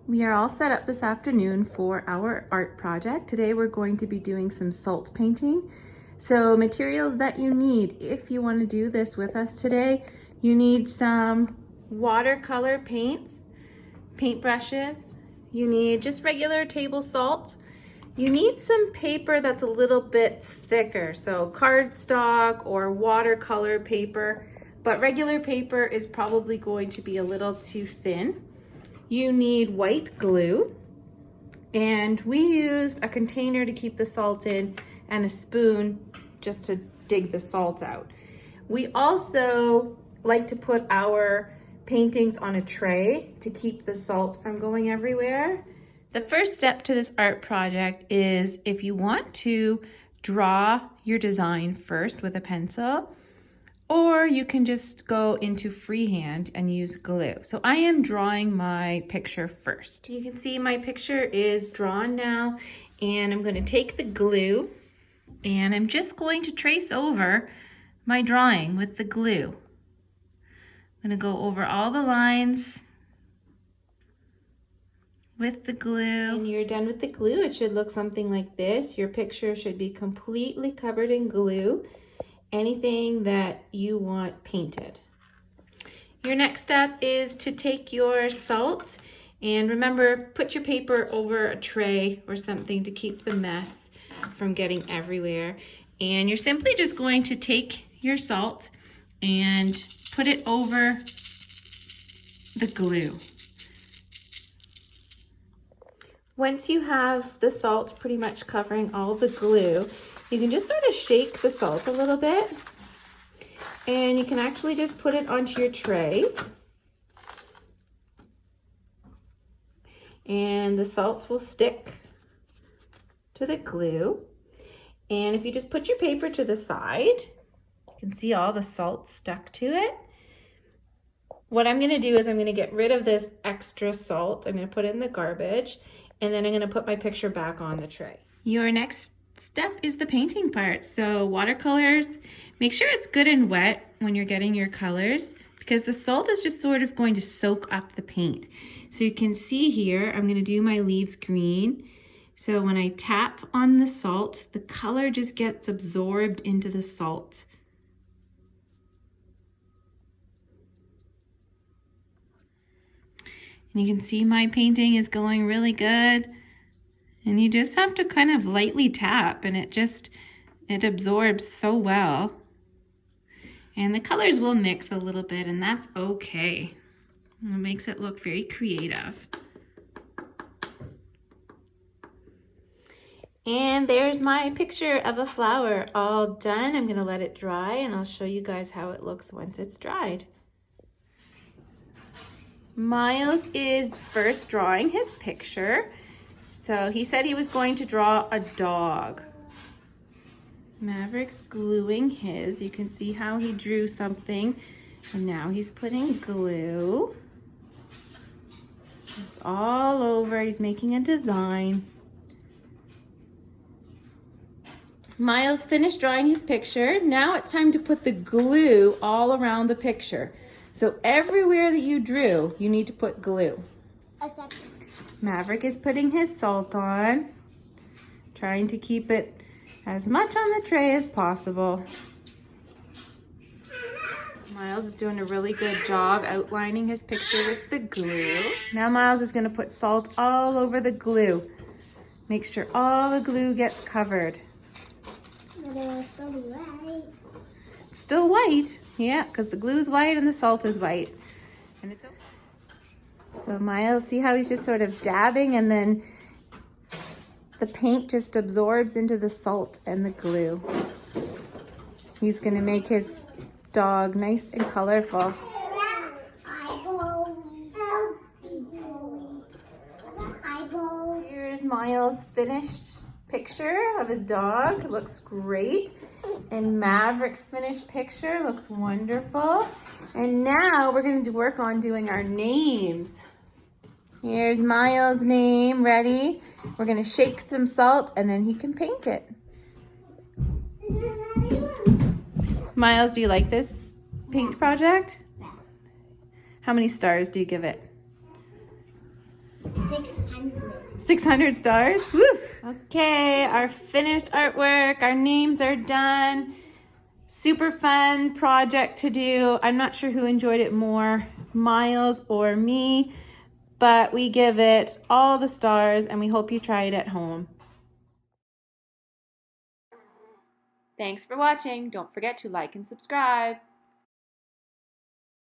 We are all set up this afternoon for our art project. Today we're going to be doing some salt painting. So materials that you need if you want to do this with us today, you need some watercolor paints, paintbrushes, you need just regular table salt, you need some paper that's a little bit thicker, so cardstock or watercolor paper, but regular paper is probably going to be a little too thin. You need white glue, and we used a container to keep the salt in and a spoon just to dig the salt out. We also like to put our paintings on a tray to keep the salt from going everywhere. The first step to this art project is if you want to draw your design first with a pencil, or you can just go into freehand and use glue. So I am drawing my picture first. You can see my picture is drawn now, and I'm going to take the glue and I'm just going to trace over my drawing with the glue. I'm going to go over all the lines with the glue. When you're done with the glue, it should look something like this. Your picture should be completely covered in glue. Anything that you want painted. Your next step is to take your salt, and remember, put your paper over a tray or something to keep the mess from getting everywhere. And you're simply just going to take your salt and put it over the glue. Once you have the salt pretty much covering all the glue, you can just sort of shake the salt a little bit, and you can actually just put it onto your tray. And the salt will stick to the glue. And if you just put your paper to the side, you can see all the salt stuck to it. What I'm gonna do is I'm gonna get rid of this extra salt. I'm gonna put it in the garbage, and then I'm gonna put my picture back on the tray. Your next step is the painting part. So watercolors, make sure it's good and wet when you're getting your colors, because the salt is just sort of going to soak up the paint. So you can see here, I'm going to do my leaves green. So when I tap on the salt, the color just gets absorbed into the salt. And you can see my painting is going really good. And you just have to kind of lightly tap, and it absorbs so well. And the colors will mix a little bit, and that's okay. It makes it look very creative. And there's my picture of a flower all done. I'm gonna let it dry, and I'll show you guys how it looks once it's dried. Miles is first drawing his picture. So he said he was going to draw a dog. Maverick's gluing his. You can see how he drew something. And now he's putting glue. It's all over. He's making a design. Miles finished drawing his picture. Now it's time to put the glue all around the picture. So everywhere that you drew, you need to put glue. Maverick is putting his salt on, trying to keep it as much on the tray as possible. Miles is doing a really good job outlining his picture with the glue. Now Miles is going to put salt all over the glue. Make sure all the glue gets covered. But it was still white. Still white? Yeah, because the glue is white and the salt is white. And it's okay. So Miles, see how he's just sort of dabbing, and then the paint just absorbs into the salt and the glue. He's gonna make his dog nice and colorful. Here's Miles' finished picture of his dog. It looks great. And Maverick's finished picture looks wonderful. And now we're going to work on doing our names. Here's Miles' name, ready? We're going to shake some salt and then he can paint it. Miles, do you like this paint project? How many stars do you give it? 6 600. 600 stars? Woo! Okay, our finished artwork, our names are done. Super fun project to do. I'm not sure who enjoyed it more, Miles or me, but we give it all the stars and we hope you try it at home. Thanks for watching. Don't forget to like and subscribe.